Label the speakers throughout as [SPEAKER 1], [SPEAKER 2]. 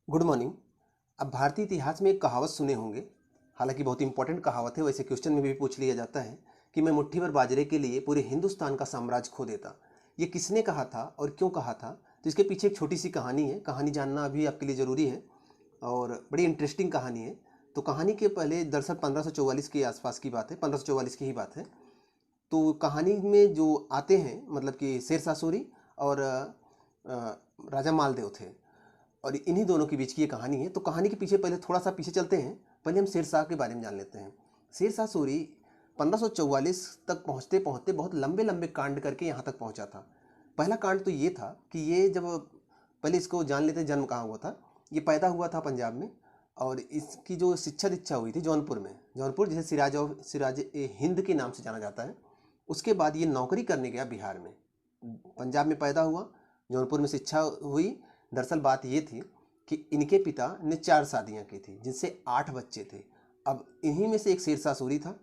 [SPEAKER 1] Good morning. अब भारतीय इतिहास में एक कहावत सुने होंगे, हालांकि बहुत इंपॉर्टेंट कहावत है। वैसे क्वेश्चन में भी पूछ लिया जाता है कि मैं मुट्ठी भर बाजरे के लिए पूरे हिंदुस्तान का साम्राज्य खो देता। ये किसने कहा था और क्यों कहा था? तो इसके पीछे एक छोटी सी कहानी है। कहानी जानना अभी आपके लिए ज़रूरी है और बड़ी इंटरेस्टिंग कहानी है। तो कहानी के पहले दरअसल 1544 के आसपास की बात है, 1544 की ही बात है। तो कहानी में जो आते हैं मतलब कि शेरशाह सूरी और राजा मालदेव थे, और इन्हीं दोनों के बीच की ये कहानी है। तो कहानी के पीछे पहले थोड़ा सा पीछे चलते हैं। पहले हम शेरशाह के बारे में जान लेते हैं। शेरशाह सूरी 1544 तक पहुँचते पहुँचते बहुत लंबे लंबे कांड करके यहाँ तक पहुँचा था। पहला कांड तो ये था कि ये जब पहले इसको जान लेते हैं जन्म कहाँ हुआ था। ये पैदा हुआ था पंजाब में, और इसकी जो शिक्षा दीक्षा हुई थी जौनपुर में। जौनपुर जिसे सिराज ए हिंद के नाम से जाना जाता है। उसके बाद ये नौकरी करने गया बिहार में। पंजाब में पैदा हुआ, जौनपुर में शिक्षा हुई। दरअसल बात ये थी कि इनके पिता ने 4 शादियां की थी, जिनसे 8 बच्चे थे। अब इन्हीं में से एक शेरशाह सूरी था,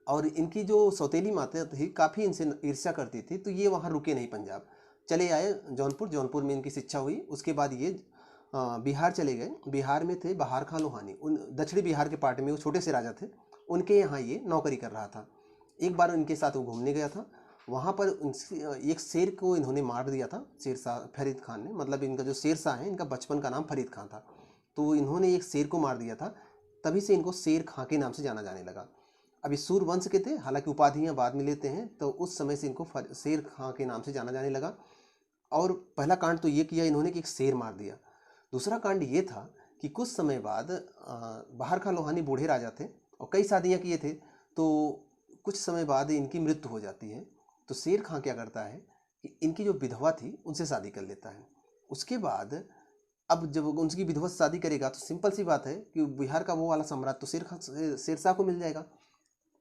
[SPEAKER 1] और इनकी जो सौतेली माता थी काफ़ी इनसे ईर्ष्या करती थी। तो ये वहाँ रुके नहीं, पंजाब चले आए जौनपुर। जौनपुर में इनकी शिक्षा हुई। उसके बाद ये बिहार चले गए। बिहार में थे बहार खां लोहानी, उन दक्षिणी बिहार के पार्ट में वो छोटे से राजा थे। उनके यहाँ ये नौकरी कर रहा था। एक बार उनके साथ वो घूमने गया था। वहाँ पर एक शेर को इन्होंने मार दिया था, शेरशाह फरीद खान ने। मतलब इनका जो शेरशाह है, इनका बचपन का नाम फरीद खान था। तो इन्होंने एक शेर को मार दिया था, तभी से इनको शेर खां के नाम से जाना जाने लगा। अभी सूर्यवंश के थे, हालांकि उपाधियाँ बाद में लेते हैं। तो उस समय से इनको शेर खां के नाम से जाना जाने लगा। और पहला कांड तो ये किया इन्होंने कि एक शेर मार दिया। दूसरा कांड ये था कि कुछ समय बाद बहार खां लोहानी बूढ़े राजा थे और कई शादियाँ किए थे। तो कुछ समय बाद इनकी मृत्यु हो जाती है। तो शेर खां क्या करता है कि इनकी जो विधवा थी उनसे शादी कर लेता है। उसके बाद अब जब उनकी विधवा से शादी करेगा तो सिंपल सी बात है कि बिहार का वो वाला सम्राट तो शेरशाह को मिल जाएगा।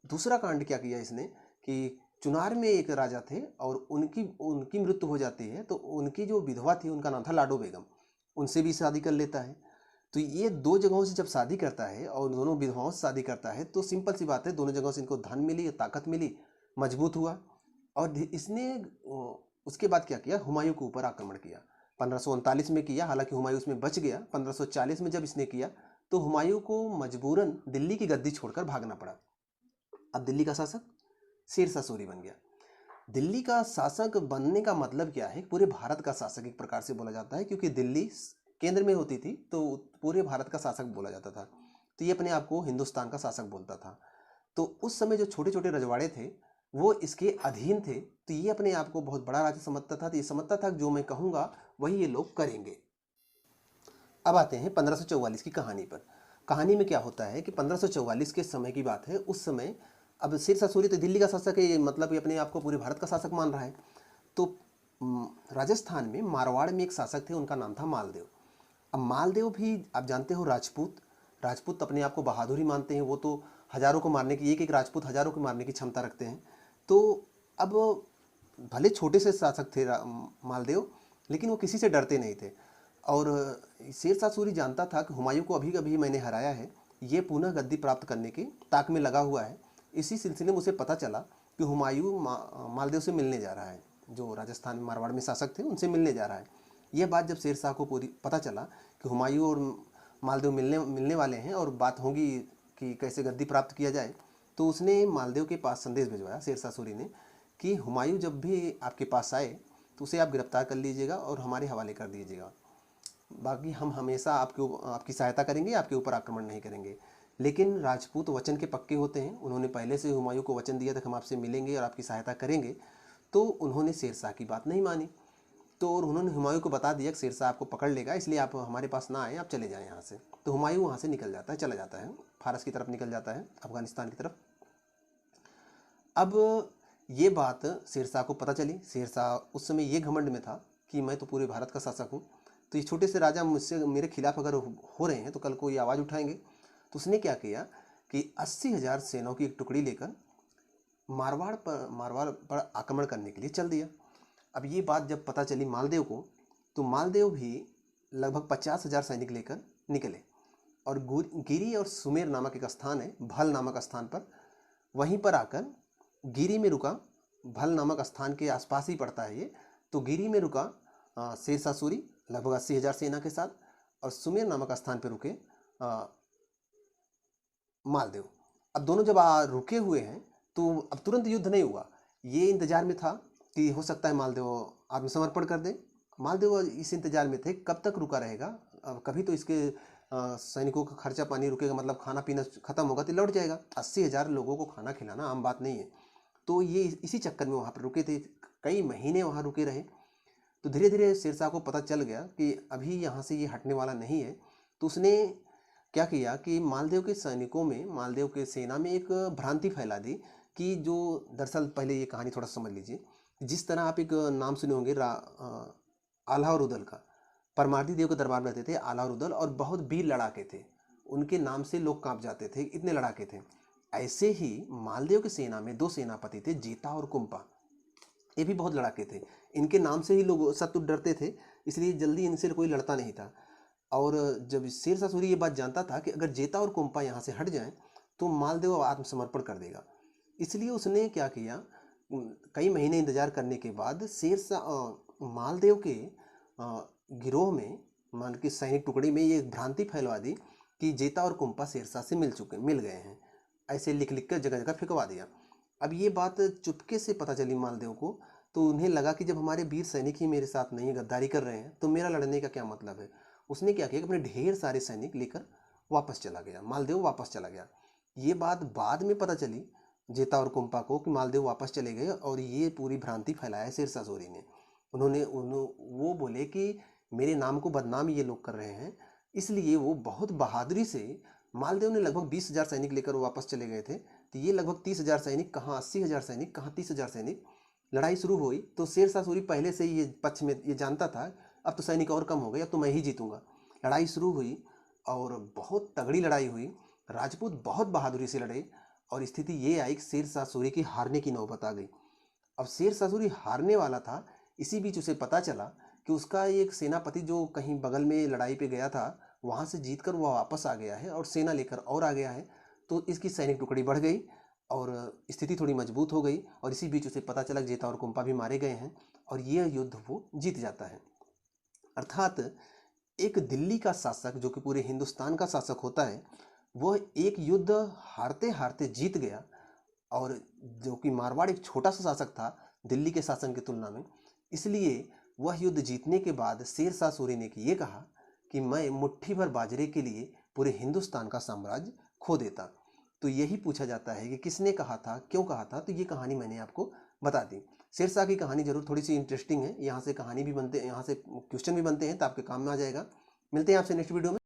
[SPEAKER 1] दूसरा कांड क्या किया इसने कि चुनार में एक राजा थे और उनकी उनकी मृत्यु हो जाती है। तो उनकी जो विधवा थी उनका नाम था लाडो बेगम, उनसे भी शादी कर लेता है। तो ये दो जगहों से जब शादी करता है और दोनों विधवाओं से शादी करता है, तो सिंपल सी बात है दोनों जगहों से इनको धन मिली, ताकत मिली, मजबूत हुआ। और इसने उसके बाद क्या किया, हुमायूं के ऊपर आक्रमण किया। 1539 में किया, हालांकि हुमायूं उसमें बच गया। 1540 में जब इसने किया तो हुमायूं को मजबूरन दिल्ली की गद्दी छोड़कर भागना पड़ा। अब दिल्ली का शासक शेरशाह सूरी बन गया। दिल्ली का शासक बनने का मतलब क्या है, पूरे भारत का शासक एक प्रकार से बोला जाता है, क्योंकि दिल्ली केंद्र में होती थी तो पूरे भारत का शासक बोला जाता था। तो ये अपने आप को हिंदुस्तान का शासक बोलता था। तो उस समय जो छोटे छोटे रजवाड़े थे वो इसके अधीन थे। तो ये अपने आप को बहुत बड़ा राज्य समझता था। तो ये समझता था जो मैं कहूँगा वही ये लोग करेंगे। अब आते हैं 1544 की कहानी पर। कहानी में क्या होता है कि 1544 के समय की बात है। उस समय अब शेरशाह सूरी तो दिल्ली का शासक है, मतलब ये अपने आप को पूरे भारत का शासक मान रहा है। तो राजस्थान में मारवाड़ में एक शासक थे, उनका नाम था मालदेव। अब मालदेव भी आप जानते हो राजपूत। राजपूत अपने आप को बहादुर ही मानते हैं। वो तो हजारों को मारने की, एक एक राजपूत हजारों को मारने की क्षमता रखते हैं। तो अब भले छोटे से शासक थे मालदेव, लेकिन वो किसी से डरते नहीं थे। और शेरशाह सूरी जानता था कि हुमायूं को अभी अभी मैंने हराया है, ये पुनः गद्दी प्राप्त करने की ताक में लगा हुआ है। इसी सिलसिले में उसे पता चला कि हुमायूं मालदेव से मिलने जा रहा है। जो राजस्थान मारवाड़ में शासक थे उनसे मिलने जा रहा है। यह बात जब शेरशाह को पूरी पता चला कि हुमायूं और मालदेव मिलने मिलने वाले हैं और बात होगी कि कैसे गद्दी प्राप्त किया जाए, तो उसने मालदेव के पास संदेश भिजवाया शेरशाह सूरी ने कि हुमायूं जब भी आपके पास आए तो उसे आप गिरफ्तार कर लीजिएगा और हमारे हवाले कर दीजिएगा। बाकी हम हमेशा आपकी सहायता करेंगे, आपके ऊपर आक्रमण नहीं करेंगे। लेकिन राजपूत वचन के पक्के होते हैं। उन्होंने पहले से हुमायूं को वचन दिया था कि हम आपसे मिलेंगे और आपकी सहायता करेंगे। तो उन्होंने शेरशाह की बात नहीं मानी। तो और उन्होंने हुमायूं को बता दिया कि शेरशाह आपको पकड़ लेगा, इसलिए आप हमारे पास ना आए, आप चले जाएं यहाँ से। तो हुमायूं वहाँ से निकल जाता है, चला जाता है, फारस की तरफ निकल जाता है, अफगानिस्तान की तरफ। अब ये बात शेरशाह को पता चली। शेरशाह उस समय ये घमंड में था कि मैं तो पूरे भारत का शासक हूँ, तो ये छोटे से राजा मुझसे मेरे खिलाफ अगर हो रहे हैं तो कल को ये आवाज़ उठाएंगे। तो उसने क्या किया कि 80,000 सेनाओं की एक टुकड़ी लेकर मारवाड़ पर आक्रमण करने के लिए चल दिया। अब ये बात जब पता चली मालदेव को, तो मालदेव भी लगभग 50,000 सैनिक लेकर निकले और गिरी और सुमेर नामक एक स्थान है, भल नामक स्थान पर, वहीं पर आकर गिरी में रुका। भल नामक स्थान के आसपास ही पड़ता है ये। तो गिरी में रुका शेरशाह सूरी लगभग 80,000 सेना के साथ। और सुमेर नामक स्थान पर रुके मालदेव। अब दोनों जब रुके हुए हैं तो अब तुरंत युद्ध नहीं हुआ। ये इंतजार में था कि हो सकता है मालदेव आत्मसमर्पण कर दे। मालदेव इस इंतजार में थे कब तक रुका रहेगा। अब कभी तो इसके सैनिकों का खर्चा पानी रुकेगा, मतलब खाना पीना खत्म होगा तो लौट जाएगा। 80,000 लोगों को खाना खिलाना आम बात नहीं है। तो ये इसी चक्कर में वहाँ पर रुके थे, कई महीने वहाँ रुके रहे। तो धीरे धीरे शेरशाह को पता चल गया कि अभी यहाँ से ये हटने वाला नहीं है। तो उसने क्या किया कि मालदेव के सैनिकों में, मालदेव के सेना में एक भ्रांति फैला दी कि जो दरअसल, पहले ये कहानी थोड़ा समझ लीजिए। जिस तरह आप एक नाम सुने होंगे आल्हा और उदल का। परमार्दी देव के दरबार में रहते थे आल्हा और उदल, और बहुत वीर लड़ाके थे। उनके नाम से लोग कांप जाते थे, इतने लड़ाके थे। ऐसे ही मालदेव की सेना में 2 सेनापति थे, जेता और कुंपा। ये भी बहुत लड़ाके थे। इनके नाम से ही लोग शत्रु डरते थे, इसलिए जल्दी इनसे कोई लड़ता नहीं था। और जब शेरशाह सूरी ये बात जानता था कि अगर जेता और कुंपा यहाँ से हट जाएं तो मालदेव आत्मसमर्पण कर देगा, इसलिए उसने क्या किया, कई महीने इंतजार करने के बाद शेरशाह मालदेव के गिरोह में, मान के सैनिक टुकड़ी में ये भ्रांति फैलवा दी कि जेता और कुंपा शेरशाह से मिल गए हैं। ऐसे लिख लिख कर जगह जगह फेंकवा दिया। अब ये बात चुपके से पता चली मालदेव को, तो उन्हें लगा कि जब हमारे वीर सैनिक ही मेरे साथ नहीं गद्दारी कर रहे हैं तो मेरा लड़ने का क्या मतलब है। उसने क्या किया कि अपने ढेर सारे सैनिक लेकर वापस चला गया, मालदेव वापस चला गया। ये बात बाद में पता चली जेता और कुंपा को कि मालदेव वापस चले गए, और ये पूरी भ्रांति फैलाया शेरशाह सूरी ने। वो बोले कि मेरे नाम को बदनाम ये लोग कर रहे हैं, इसलिए वो बहुत बहादुरी से, मालदेव ने लगभग 20,000 सैनिक लेकर वापस चले गए थे, तो ये लगभग 30,000 सैनिक, कहाँ 80,000 सैनिक, कहाँ 30,000 सैनिक। लड़ाई शुरू हुई तो शेरशाह सूरी पहले से ही ये पक्ष में ये जानता था अब तो सैनिक और कम हो गए, अब तो मैं ही जीतूंगा। लड़ाई शुरू हुई और बहुत तगड़ी लड़ाई हुई। राजपूत बहुत बहादुरी से लड़े और स्थिति ये आई कि शेरशाह सूरी की हारने की नौबत आ गई। अब शेरशाह सूरी हारने वाला था। इसी बीच उसे पता चला कि उसका एक सेनापति जो कहीं बगल में लड़ाई पे गया था, वहाँ से जीतकर वह वापस आ गया है और सेना लेकर और आ गया है। तो इसकी सैनिक टुकड़ी बढ़ गई और स्थिति थोड़ी मजबूत हो गई, और इसी बीच उसे पता चला कि जेता और कुंपा भी मारे गए हैं, और ये युद्ध वो जीत जाता है। अर्थात एक दिल्ली का शासक जो कि पूरे हिंदुस्तान का शासक होता है, वह एक युद्ध हारते हारते जीत गया। और जो कि मारवाड़ एक छोटा सा शासक था दिल्ली के शासन की तुलना में, इसलिए वह युद्ध जीतने के बाद शेरशाह सूरी ने ये कहा कि मैं मुट्ठी भर बाजरे के लिए पूरे हिंदुस्तान का साम्राज्य खो देता। तो यही पूछा जाता है कि किसने कहा था, क्यों कहा था। तो ये कहानी मैंने आपको बता दी। शेरशाह की कहानी जरूर थोड़ी सी इंटरेस्टिंग है, यहाँ से कहानी भी बनते हैं, यहाँ से क्वेश्चन भी बनते हैं, तो आपके काम में आ जाएगा। मिलते हैं आपसे नेक्स्ट वीडियो में।